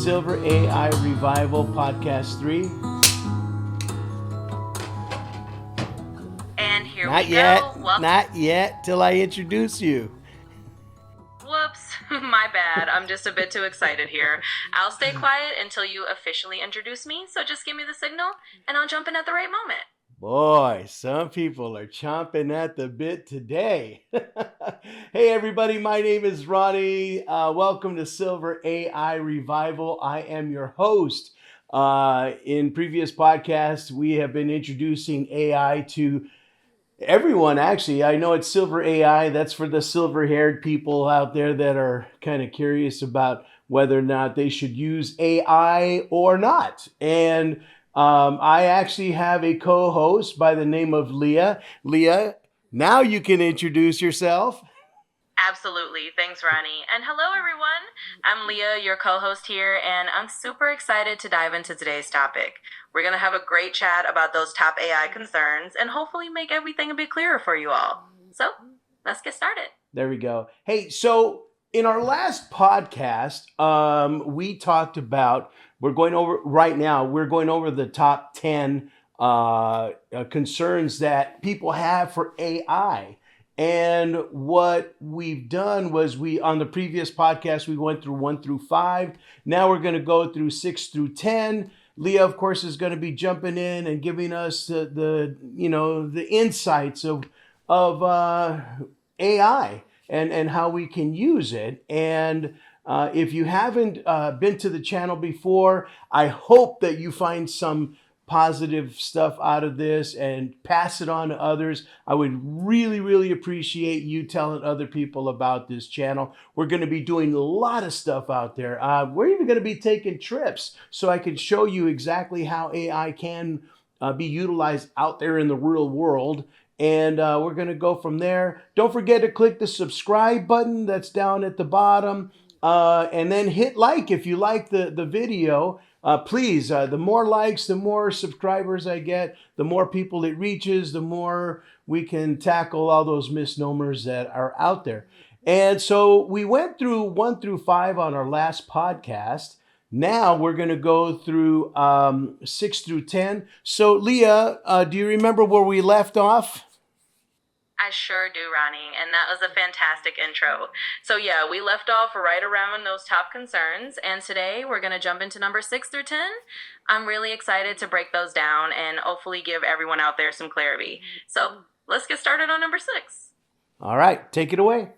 Silver AI Revival Podcast 3. And here Not we yet. go. Welcome. Not yet till I introduce you. Whoops, my bad. I'm just a bit too excited here. I'll stay quiet until you officially introduce me, so just give me the signal and I'll jump in at the right moment. Boy, some people are chomping at the bit today. Hey, everybody, my name is Ronnie. Welcome to Silver AI Revival. I am your host. In previous podcasts, we have been introducing AI to everyone. Actually, I know it's Silver AI. That's for the silver-haired people out there that are kind of curious about whether or not they should use AI or not. And I actually have a co-host by the name of Leah. Leah, now you can introduce yourself. Absolutely. Thanks, Ronnie. And hello, everyone. I'm Leah, your co host here, and I'm super excited to dive into today's topic. We're going to have a great chat about those top AI concerns and hopefully make everything a bit clearer for you all. So let's get started. There we go. Hey, so in our last podcast, we talked about, we're going over the top 10 concerns that people have for AI. And what we've done was on the previous podcast, we went through 1 through 5. Now we're going to go through 6 through 10. Leah, of course, is going to be jumping in and giving us the insights of AI and how we can use it. And if you haven't been to the channel before, I hope that you find some positive stuff out of this and pass it on to others. I would really, really appreciate you telling other people about this channel. We're going to be doing a lot of stuff out there. We're even going to be taking trips so I can show you exactly how AI can be utilized out there in the real world. And we're going to go from there. Don't forget to click the subscribe button that's down at the bottom. And then hit like if you like the video. Please, the more likes, the more subscribers I get, the more people it reaches, the more we can tackle all those misnomers that are out there. And so we went through 1 through 5 on our last podcast. Now we're going to go through 6 through 10. So Leah, do you remember where we left off? I sure do, Ronnie, and that was a fantastic intro. So yeah, we left off right around those top concerns, and today we're going to jump into number 6 through 10. I'm really excited to break those down and hopefully give everyone out there some clarity. So let's get started on number 6. All right, take it away.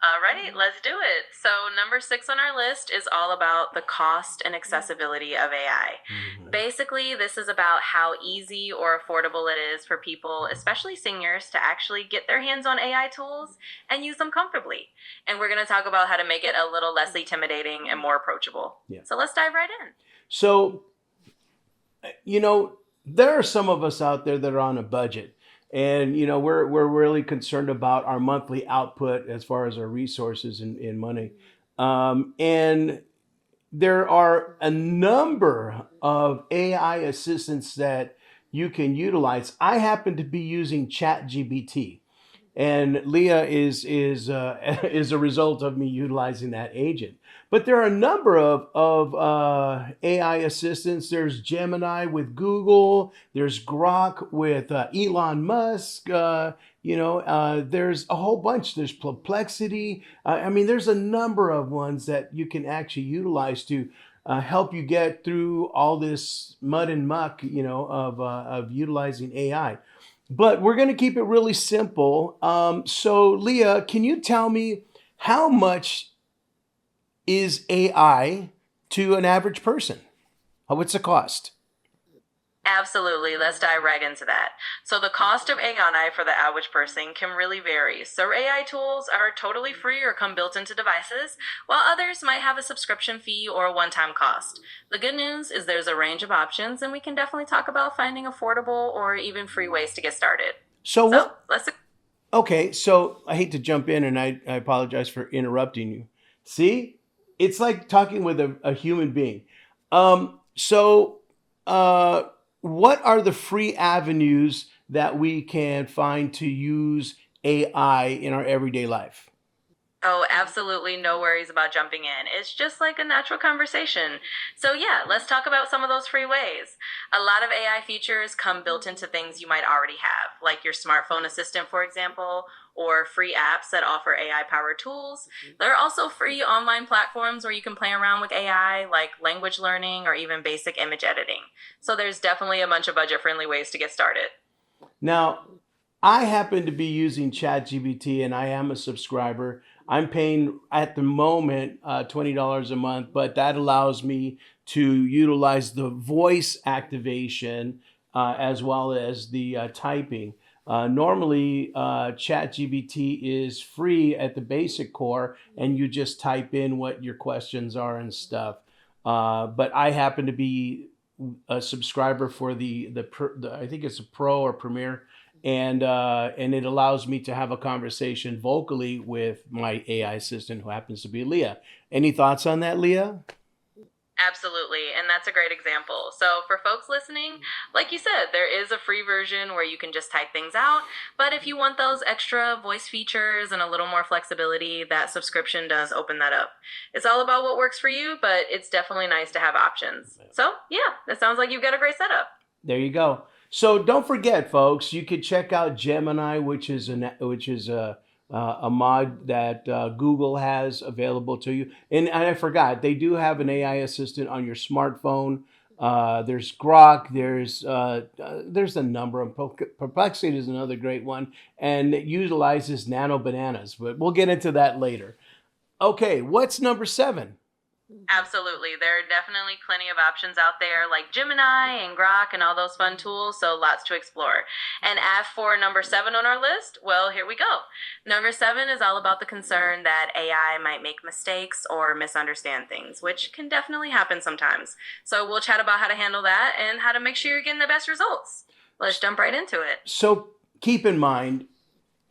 Alrighty, let's do it. So number 6 on our list is all about the cost and accessibility of AI. Basically, this is about how easy or affordable it is for people, especially seniors, to actually get their hands on AI tools and use them comfortably. And we're going to talk about how to make it a little less intimidating and more approachable. Yeah. So let's dive right in. So, there are some of us out there that are on a budget. And, we're really concerned about our monthly output as far as our resources and money. And there are a number of AI assistants that you can utilize. I happen to be using ChatGPT. And Leah is is a result of me utilizing that agent. But there are a number of AI assistants. There's Gemini with Google. There's Grok with Elon Musk. There's a whole bunch. There's Perplexity. There's a number of ones that you can actually utilize to help you get through all this mud and muck, of utilizing AI. But we're going to keep it really simple. So, Leah, can you tell me how much is AI to an average person? What's the cost? Absolutely. Let's dive right into that. So the cost of AI for the average person can really vary. Some AI tools are totally free or come built into devices, while others might have a subscription fee or a one-time cost. The good news is there's a range of options, and we can definitely talk about finding affordable or even free ways to get started. Okay, so I hate to jump in, and I apologize for interrupting you. See, it's like talking with a human being. What are the free avenues that we can find to use AI in our everyday life? Oh, absolutely no worries about jumping in. It's just like a natural conversation. So, yeah, let's talk about some of those free ways. A lot of AI features come built into things you might already have, like your smartphone assistant, for example, or free apps that offer AI powered tools. There are also free online platforms where you can play around with AI, like language learning or even basic image editing. So, there's definitely a bunch of budget friendly ways to get started. Now, I happen to be using ChatGPT and I am a subscriber. I'm paying at the moment $20 a month, but that allows me to utilize the voice activation as well as the typing. Normally, ChatGPT is free at the basic core, and you just type in what your questions are and stuff. But I happen to be a subscriber for the I think it's a Pro or Premier, and it allows me to have a conversation vocally with my AI assistant, who happens to be Leah. Any thoughts on that, Leah? Absolutely. And that's a great example. So, for folks listening, like you said, there is a free version where you can just type things out. But if you want those extra voice features and a little more flexibility, that subscription does open that up. It's all about what works for you, but it's definitely nice to have options. So, yeah, it sounds like you've got a great setup. There you go. So don't forget, folks, you could check out Gemini, which is a mod that Google has available to you. And I forgot, they do have an AI assistant on your smartphone. There's Grok. There's a number of Perplexity is another great one, and it utilizes nano bananas. But we'll get into that later. Okay, what's number 7? Absolutely. There are definitely plenty of options out there like Gemini and Grok and all those fun tools, so lots to explore. And as for number 7 on our list, well, here we go. Number 7 is all about the concern that AI might make mistakes or misunderstand things, which can definitely happen sometimes. So we'll chat about how to handle that and how to make sure you're getting the best results. Let's jump right into it. So keep in mind,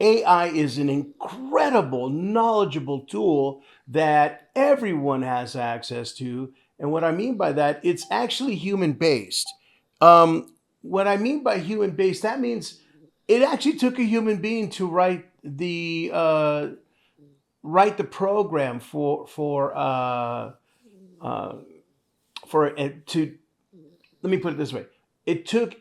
AI is an incredible, knowledgeable tool that everyone has access to. And what I mean by that, it's actually human based. What I mean by human based, that means it actually took a human being to write the program uh, for it to. Let me put it this way: it took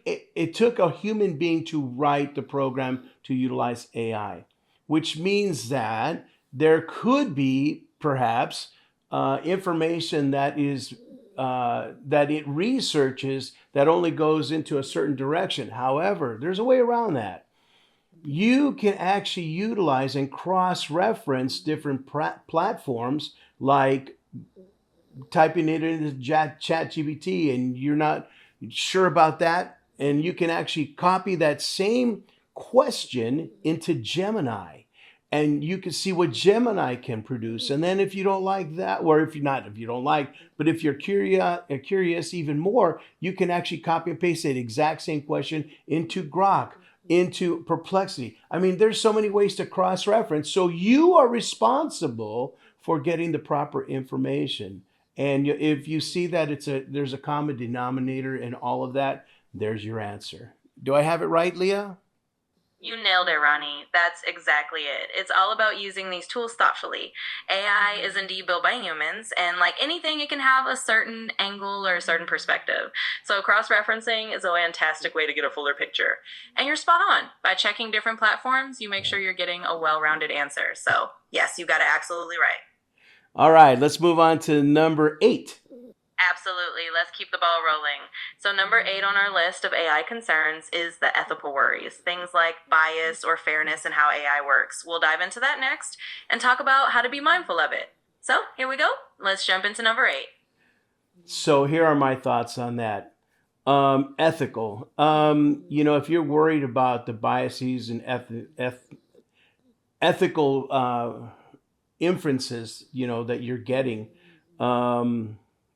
a human being to write the program to utilize AI, which means that there could be perhaps information that it researches that only goes into a certain direction. However, there's a way around that. You can actually utilize and cross-reference different platforms, like typing it into ChatGPT and you're not sure about that, and you can actually copy that same question into Gemini, and you can see what Gemini can produce. And then if you don't like that, or if you don't like, but if you're curious even more, you can actually copy and paste that exact same question into Grok, into Perplexity. I mean, there's so many ways to cross-reference. So you are responsible for getting the proper information. And if you see that there's a common denominator in all of that, there's your answer. Do I have it right, Leah? You nailed it, Ronnie. That's exactly it. It's all about using these tools thoughtfully. AI is indeed built by humans, and like anything, it can have a certain angle or a certain perspective. So, cross referencing is a fantastic way to get a fuller picture. And you're spot on. By checking different platforms, you make sure you're getting a well rounded answer. So, yes, you got it absolutely right. All right, let's move on to number 8. Absolutely. Let's keep the ball rolling. So, number 8 on our list of AI concerns is the ethical worries, things like bias or fairness in how AI works. We'll dive into that next and talk about how to be mindful of it. So, here we go. Let's jump into number 8. So here are my thoughts on that. Ethical. If you're worried about the biases and ethical inferences, that you're getting,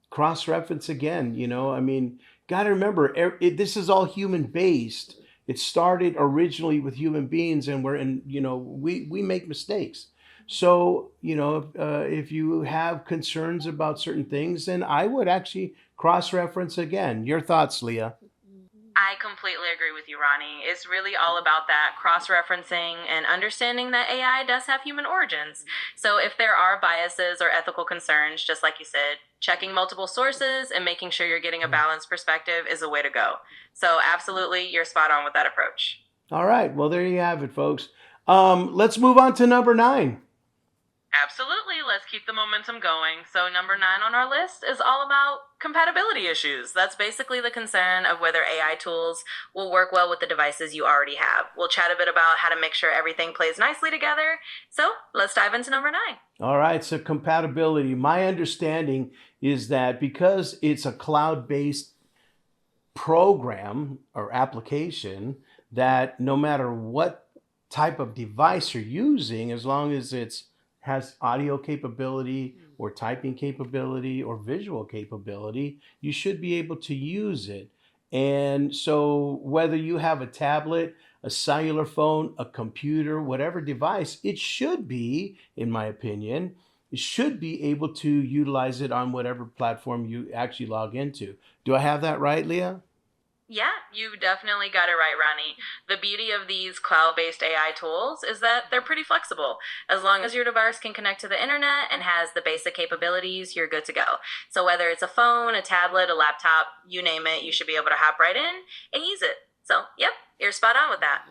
cross-reference again. I mean, got to remember, this is all human based. It started originally with human beings, and we make mistakes. So if you have concerns about certain things, then I would actually cross-reference again. Your thoughts, Leah? I I completely agree with you, Ronnie. It's really all about that cross referencing and understanding that AI does have human origins. So, if there are biases or ethical concerns, just like you said, checking multiple sources and making sure you're getting a balanced perspective is a way to go. So, absolutely, you're spot on with that approach. All right. Well, there you have it, folks. Let's move on to number 9. Absolutely. Let's keep the momentum going. So, number 9 on our list is all about compatibility issues. That's basically the concern of whether AI tools will work well with the devices you already have. We'll chat a bit about how to make sure everything plays nicely together. So, let's dive into number 9. All right. So compatibility. My understanding is that because it's a cloud-based program or application, that no matter what type of device you're using, as long as it's has audio capability or typing capability or visual capability, you should be able to use it. And so whether you have a tablet, a cellular phone, a computer, whatever device, it should be, in my opinion, it should be able to utilize it on whatever platform you actually log into. Do I have that right, Leah? Yeah, you definitely got it right, Ronnie. The beauty of these cloud based AI tools is that they're pretty flexible. As long as your device can connect to the internet and has the basic capabilities, you're good to go. So, whether it's a phone, a tablet, a laptop, you name it, you should be able to hop right in and use it. So, yep, you're spot on with that.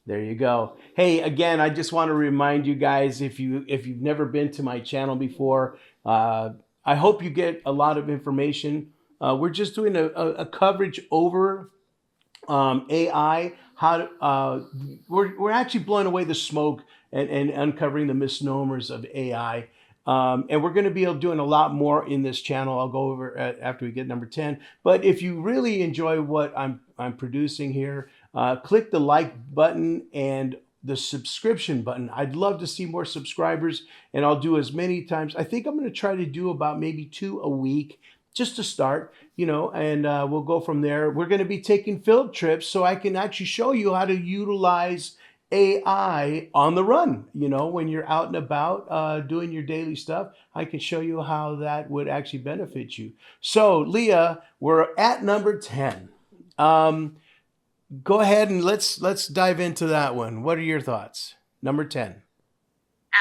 There you go. Hey, again, I just want to remind you guys, if you've never been to my channel before, I hope you get a lot of information. We're just doing a coverage over AI. We're actually blowing away the smoke and uncovering the misnomers of AI. And we're going to be doing a lot more in this channel. I'll go over after we get number 10. But if you really enjoy what I'm producing here, click the like button and the subscription button. I'd love to see more subscribers, and I'll do as many times. I think I'm going to try to do about maybe 2 a week just to start, and we'll go from there. We're going to be taking field trips so I can actually show you how to utilize AI on the run. When you're out and about doing your daily stuff, I can show you how that would actually benefit you. So, Leah, we're at number 10. Go ahead and let's dive into that one. What are your thoughts? Number 10.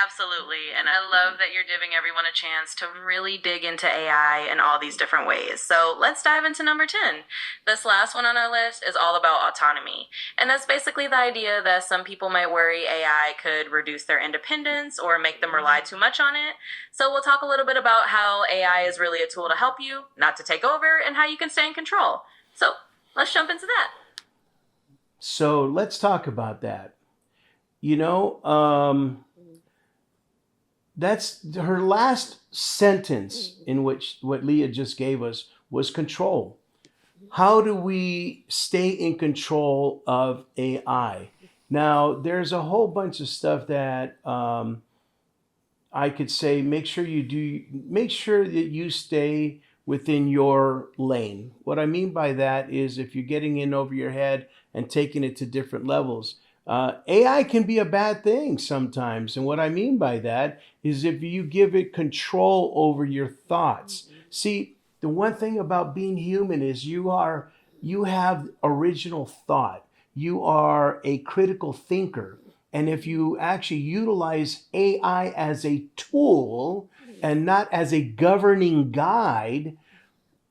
Absolutely. And I love that you're giving everyone a chance to really dig into AI in all these different ways. So let's dive into number 10. This last one on our list is all about autonomy. And that's basically the idea that some people might worry AI could reduce their independence or make them rely too much on it. So we'll talk a little bit about how AI is really a tool to help you, not to take over, and how you can stay in control. So let's jump into that. So let's talk about that. That's her last sentence in which what Leah just gave us was control. How do we stay in control of AI? Now, there's a whole bunch of stuff that I could say. Make sure that you stay within your lane. What I mean by that is if you're getting in over your head and taking it to different levels. AI can be a bad thing sometimes. And what I mean by that is if you give it control over your thoughts. See, the one thing about being human is you have original thought. You are a critical thinker. And if you actually utilize AI as a tool and not as a governing guide,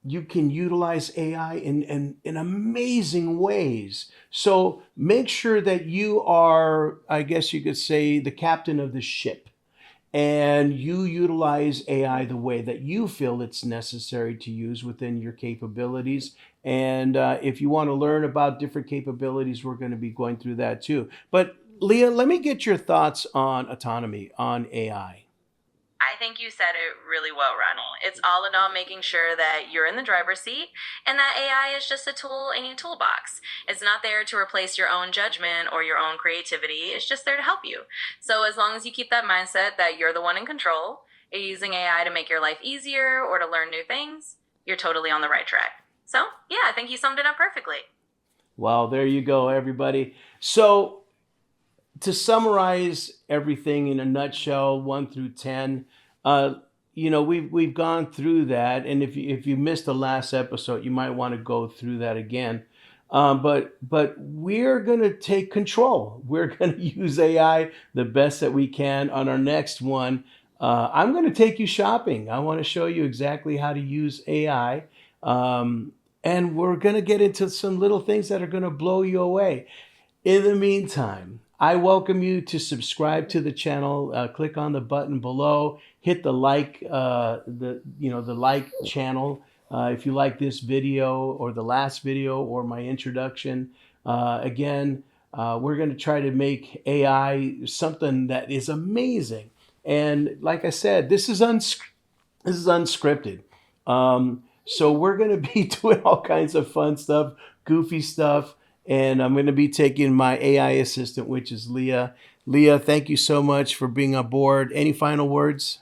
you can utilize AI in amazing ways. So make sure that you are, I guess you could say, the captain of the ship, and you utilize AI the way that you feel it's necessary to use within your capabilities. And if you want to learn about different capabilities, we're going to be going through that too. But Leah, let me get your thoughts on autonomy, on AI. I think you said it really well, Ronald. It's all about making sure that you're in the driver's seat and that AI is just a tool in your toolbox. It's not there to replace your own judgment or your own creativity. It's just there to help you. So as long as you keep that mindset that you're the one in control, you're using AI to make your life easier or to learn new things, you're totally on the right track. So yeah, I think you summed it up perfectly. Well, there you go, everybody. So to summarize everything in a nutshell, 1 through 10, we've gone through that, and if you missed the last episode, you might want to go through that again. But we're going to take control. We're going to use AI the best that we can. On our next one, I'm going to take you shopping. I want to show you exactly how to use AI. And we're going to get into some little things that are going to blow you away. In the meantime, I welcome you to subscribe to the channel. Click on the button below. Hit the like, the like channel if you like this video or the last video or my introduction. Again, we're going to try to make AI something that is amazing. And like I said, this is unscripted. So we're going to be doing all kinds of fun stuff, goofy stuff. And I'm going to be taking my AI assistant, which is Leah. Leah, thank you so much for being on board. Any final words?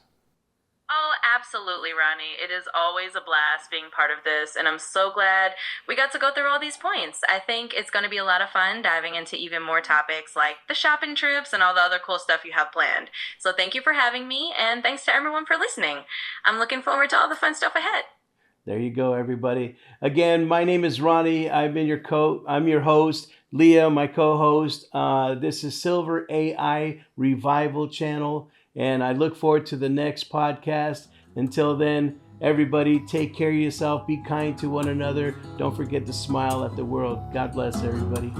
Oh, absolutely, Ronnie. It is always a blast being part of this, and I'm so glad we got to go through all these points. I think it's going to be a lot of fun diving into even more topics like the shopping trips and all the other cool stuff you have planned. So thank you for having me, and thanks to everyone for listening. I'm looking forward to all the fun stuff ahead. There you go, everybody. Again, my name is Ronnie. I'm your host. Leah, my co-host. This is Silver AI Revival Channel, and I look forward to the next podcast. Until then, everybody, take care of yourself. Be kind to one another. Don't forget to smile at the world. God bless everybody.